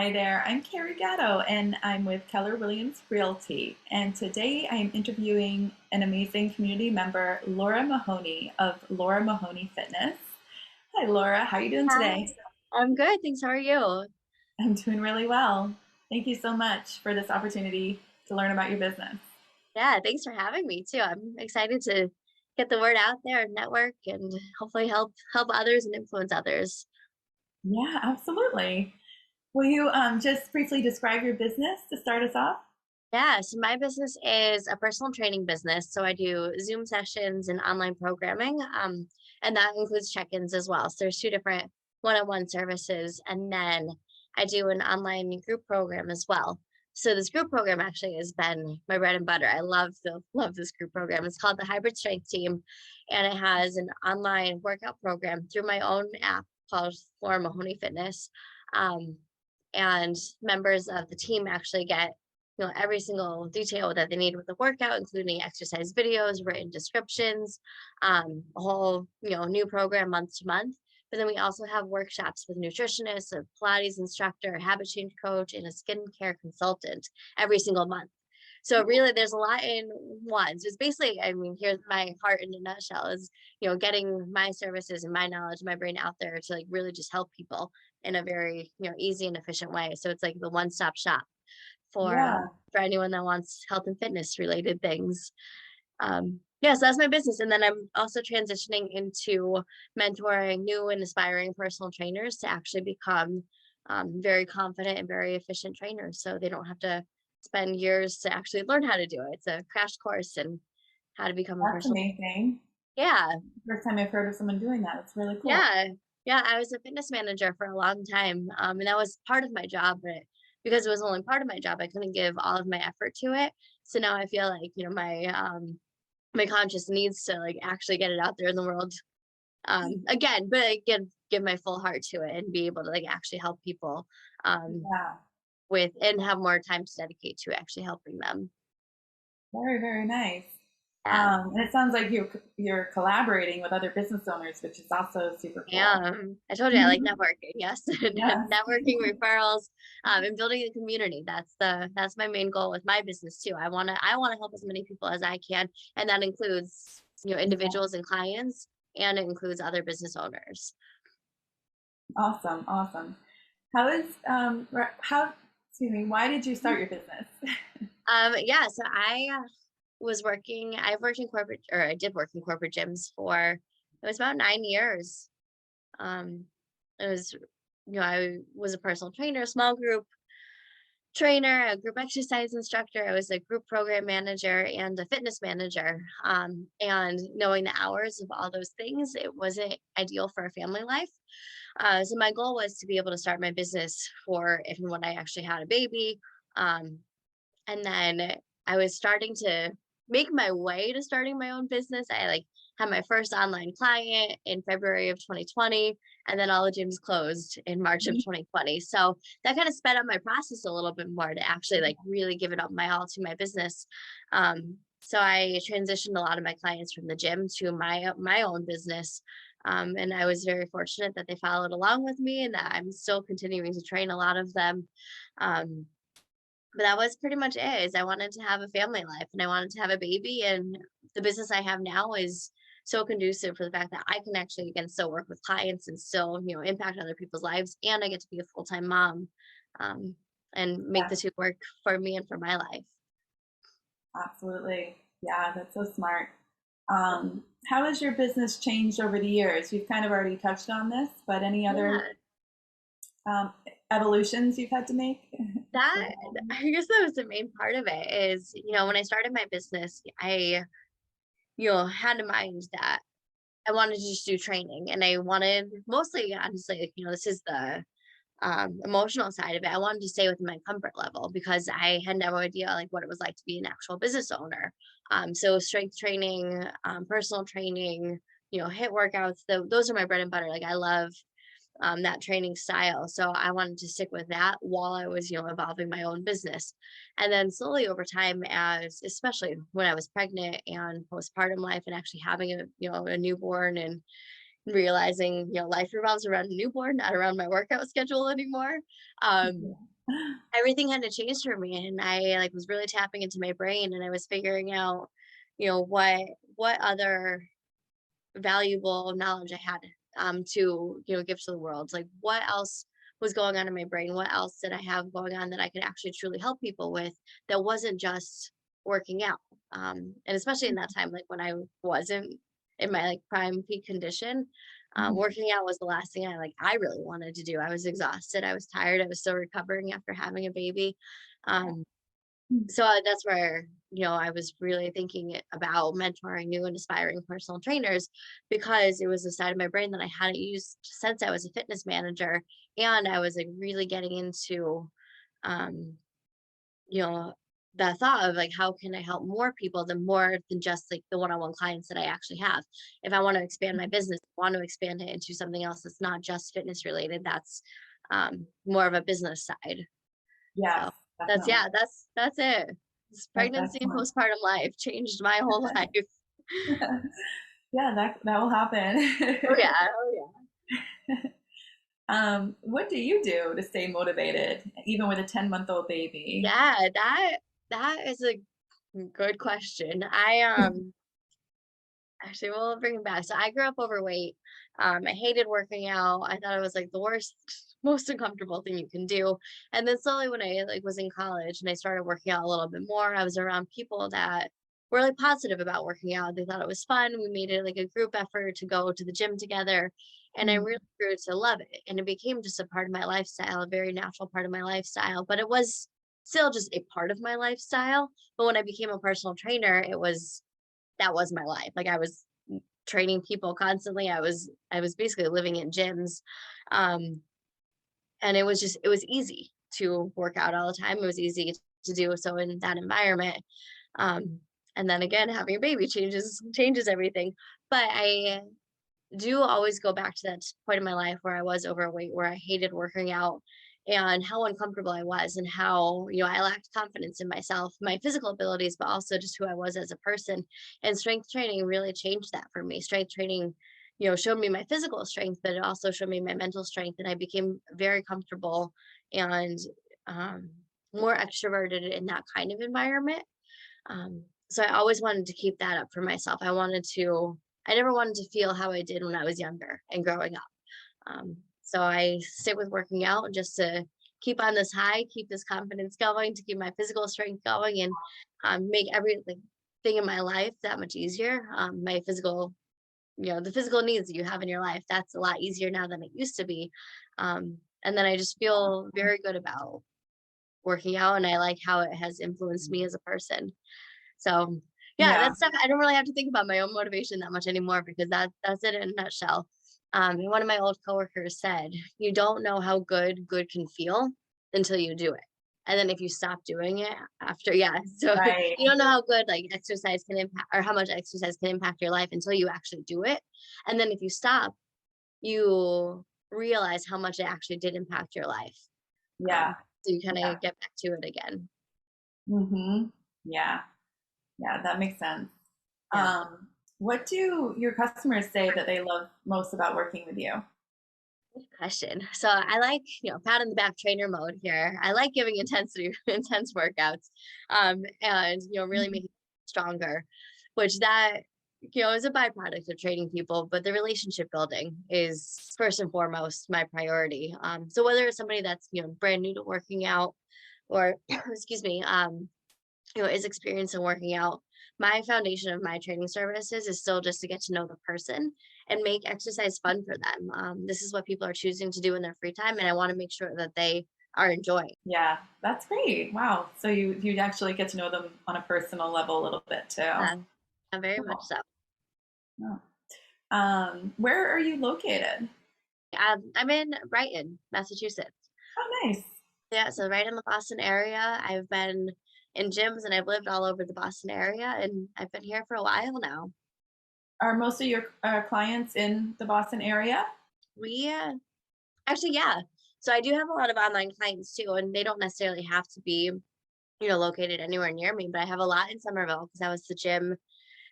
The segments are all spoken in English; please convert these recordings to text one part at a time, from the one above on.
Hi there, I'm Carrie Gatto and I'm with Keller Williams Realty. And today I'm interviewing an amazing community member, Laura Mahoney of Laura Mahoney Fitness. Hi Laura, how are you doing Hi, today? I'm good. Thanks. How are you? I'm doing really well. Thank you so much for this opportunity to learn about your business. Yeah, thanks for having me too. I'm excited to get the word out there and network and hopefully help others and influence others. Yeah, absolutely. Will you just briefly describe your business to start us off? Yeah, so my business is a personal training business. So I do Zoom sessions and online programming. And that includes check-ins as well. So there's two different one-on-one services. And then I do an online group program as well. So this group program actually has been my bread and butter. I love this group program. It's called the Hybrid Strength Team, and it has an online workout program through my own app called for Mahoney Fitness. Um, and members of the team actually get every single detail that they need with the workout, including exercise videos, written descriptions, a whole, new program month to month. But then we also have workshops with nutritionists, a Pilates instructor, a habit change coach, and a skincare consultant every single month. So really, there's a lot in one. So it's basically, I mean, here's my heart in a nutshell is, getting my services and my knowledge, my brain out there to like really just help people in a very, easy and efficient way. So it's like the one-stop shop Yeah. for anyone that wants health and fitness related things. Yeah, so that's my business. And then I'm also transitioning into mentoring new and aspiring personal trainers to actually become very confident and very efficient trainers. So they don't have to spend years to actually learn how to do it. It's a crash course in how to become a That's personal. amazing. Yeah, First time I've heard of someone doing that. It's really cool. yeah, yeah. I was a fitness manager for a long time, and that was part of my job. But because it was only part of my job, I couldn't give all of my effort to it. So now I feel like my conscience needs to like actually get it out there in the world again, but give my full heart to it and be able to like actually help people um, Yeah. with and have more time to dedicate to actually helping them. Very, very nice. Yeah. And it sounds like you're collaborating with other business owners, which is also super cool. Yeah, I told you I like networking. Yes, Yes. networking, referrals, and building a community. That's my main goal with my business too. I wanna help as many people as I can, and that includes Yeah. individuals and clients, and it includes other business owners. Awesome. Awesome. How is how excuse me, why did you start your business? Yeah, so I've worked in corporate, or I did work in corporate gyms for it was about 9 years. Um, it was I was a personal trainer, small group trainer, a group exercise instructor. I was a group program manager and a fitness manager. And knowing the hours of all those things, it wasn't ideal for a family life. So my goal was to be able to start my business for if and when I actually had a baby. Um, and then I was starting to make my way to starting my own business. I like had my first online client in February of 2020, and then all the gyms closed in March of 2020. So that kind of sped up my process a little bit more to actually like really give it up my all to my business. So I transitioned a lot of my clients from the gym to my own business. And I was very fortunate that they followed along with me and that I'm still continuing to train a lot of them. Um, but that was pretty much it, is I wanted to have a family life and I wanted to have a baby, and the business I have now is so conducive for the fact that I can actually, again, still work with clients and still, impact other people's lives, and I get to be a full-time mom, um, and make the Yes, two work for me and for my life. absolutely. Yeah, that's so smart. How has your business changed over the years? You've kind of already touched on this, but any other Yeah, um, evolutions you've had to make? that I guess that was the main part of it is, when I started my business, I, had in mind that I wanted to just do training, and I wanted mostly, honestly, like, this is the emotional side of it. I wanted to stay within my comfort level because I had no idea like what it was like to be an actual business owner. So strength training, personal training, hit workouts, those are my bread and butter. Like I love that training style. So I wanted to stick with that while I was, evolving my own business. And then slowly over time, as especially when I was pregnant and postpartum life and actually having a newborn and realizing, life revolves around a newborn, not around my workout schedule anymore. Um, everything had to change for me, and I, like, was really tapping into my brain, and I was figuring out, what other valuable knowledge I had, to, give to the world. Like, what else was going on in my brain? What else did I have going on that I could actually truly help people with that wasn't just working out? And especially in that time, like when I wasn't in my like prime peak condition, Mhm. working out was the last thing I really wanted to do. I was exhausted. I was tired. I was still recovering after having a baby. Um, so that's where, I was really thinking about mentoring new and aspiring personal trainers because it was a side of my brain that I hadn't used since I was a fitness manager. And I was like really getting into, um, you know, the thought of like, how can I help more people than more than just like the one-on-one clients that I actually have? If I want to expand my business, want to expand it into something else that's not just fitness related, that's more of a business side. Yes, So definitely. that's it. This That's pregnancy and excellent. postpartum life changed my whole life. Yeah, that will happen. Oh yeah, oh yeah. What do you do to stay motivated, even with a 10-month-old baby? Yeah, that is a good question. I actually we'll bring it back. So I grew up overweight. I hated working out. I thought it was like the worst, most uncomfortable thing you can do. And then slowly when I like was in college and I started working out a little bit more, I was around people that were like positive about working out. They thought it was fun. We made it like a group effort to go to the gym together. And I Mm. really grew to love it. And it became just a part of my lifestyle, a very natural part of my lifestyle. But it was still just a part of my lifestyle. But when I became a personal trainer, it was that was my life. Like I was training people constantly. I was basically living in gyms. Um, and it was easy to work out all the time. It was easy to do so in that environment. Um, and then again, having a baby changes everything. But I do always go back to that point in my life where I was overweight, where I hated working out and how uncomfortable I was and how, I lacked confidence in myself, my physical abilities, but also just who I was as a person. And strength training really changed that for me. Strength training, showed me my physical strength, but it also showed me my mental strength. And I became very comfortable and um, more extroverted in that kind of environment. So I always wanted to keep that up for myself. I never wanted to feel how I did when I was younger and growing up. So I stick with working out just to keep on this high, keep this confidence going, to keep my physical strength going, and make everything thing in my life that much easier. My physical, the physical needs that you have in your life, that's a lot easier now than it used to be. And then I just feel very good about working out, and I like how it has influenced me as a person. So, yeah, Yeah, that's stuff I don't really have to think about my own motivation that much anymore because that's it in a nutshell. And one of my old coworkers said, "You don't know how good can feel until you do it." And then if you stop doing it after, yeah, so right. you don't know how good like exercise can impact or how much exercise can impact your life until you actually do it. And then if you stop, you realize how much it actually did impact your life. Yeah, Um, so you kind yeah. of get back to it again. Hmm. Yeah, yeah, that makes sense. Yeah. What do your customers say that they love most about working with you? Good question. So I like, pat on the back trainer mode here. I like giving intensity, intense workouts, and really Mhm. making stronger, which that is a byproduct of training people. But the relationship building is first and foremost my priority. So whether it's somebody that's brand new to working out, or excuse me, is experienced in working out, my foundation of my training services is still just to get to know the person and make exercise fun for them. This is what people are choosing to do in their free time, and I want to make sure that they are enjoying. Yeah, that's great. Wow. So you actually get to know them on a personal level a little bit too. Very much Cool. so. Yeah. Where are you located? I'm in Brighton, Massachusetts. Oh, nice. Yeah, so right in the Boston area. I've been in gyms and I've lived all over the Boston area, and I've been here for a while now. Are most of your clients in the Boston area? We actually, yeah. So I do have a lot of online clients too, and they don't necessarily have to be located anywhere near me, but I have a lot in Somerville because that was the gym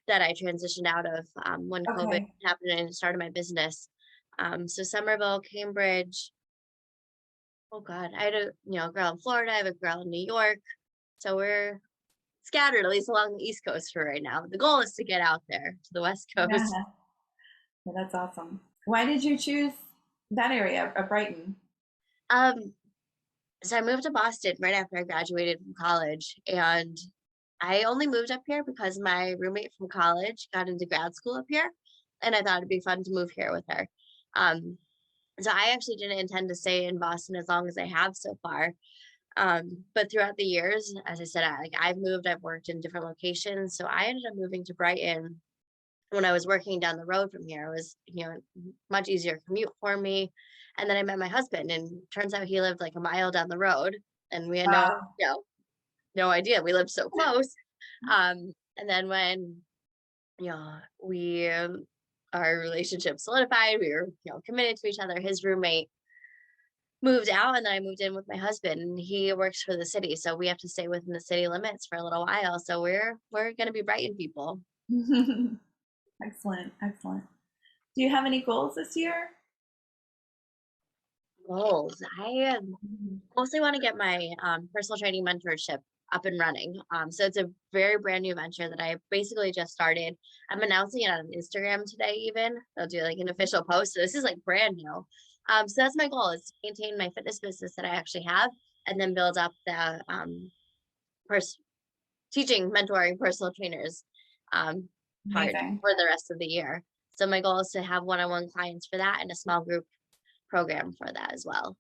that I transitioned out of when COVID Okay. happened and started my business. So Somerville, Cambridge, Oh God, I had a girl in Florida. I have a girl in New York. So we're scattered at least along the East Coast for right now. The goal is to get out there to the West Coast. Yeah, well, that's awesome. Why did you choose that area of Brighton? Um, so I moved to Boston right after I graduated from college, and I only moved up here because my roommate from college got into grad school up here, and I thought it'd be fun to move here with her. Um, so I actually didn't intend to stay in Boston as long as I have so far. But throughout the years, as I said, I've moved, I've worked in different locations. So I ended up moving to Brighton when I was working down the road from here. It was, much easier commute for me. And then I met my husband, and turns out he lived like a mile down the road, and we had Wow. no idea we lived so close. And then when we our relationship solidified, we were committed to each other. His roommate moved out, and then I moved in with my husband, and he works for the city, so we have to stay within the city limits for a little while. So we're gonna be Brighton people. Excellent, excellent. Do you have any goals this year? Goals. I Mhm. mostly want to get my personal training mentorship up and running. So it's a very brand new venture that I basically just started. I'm announcing it on Instagram today, even. I'll do like an official post. So this is like brand new. So that's my goal, is to maintain my fitness business that I actually have, and then build up the pers- teaching, mentoring personal trainers um, part Amazing. for the rest of the year. So my goal is to have one-on-one clients for that, and a small group program for that as well.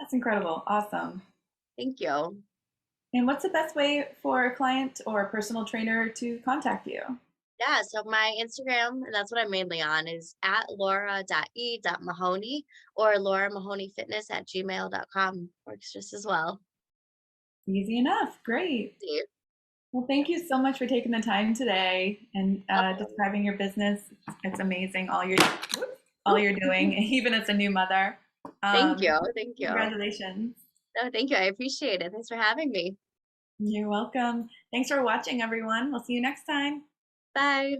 That's incredible. Awesome. Thank you. And what's the best way for a client or a personal trainer to contact you? Yeah, so my Instagram, and that's what I'm mainly on, is at laura.e.mahoney, or Laura Mahoney Fitness at gmail.com. Works just as well. Easy enough. Great. See, Well, thank you so much for taking the time today and welcome. describing your business. It's amazing all you're doing, even as a new mother. Thank Um, you. Thank you. Congratulations. No, thank you. I appreciate it. Thanks for having me. You're welcome. Thanks for watching, everyone. We'll see you next time. Bye.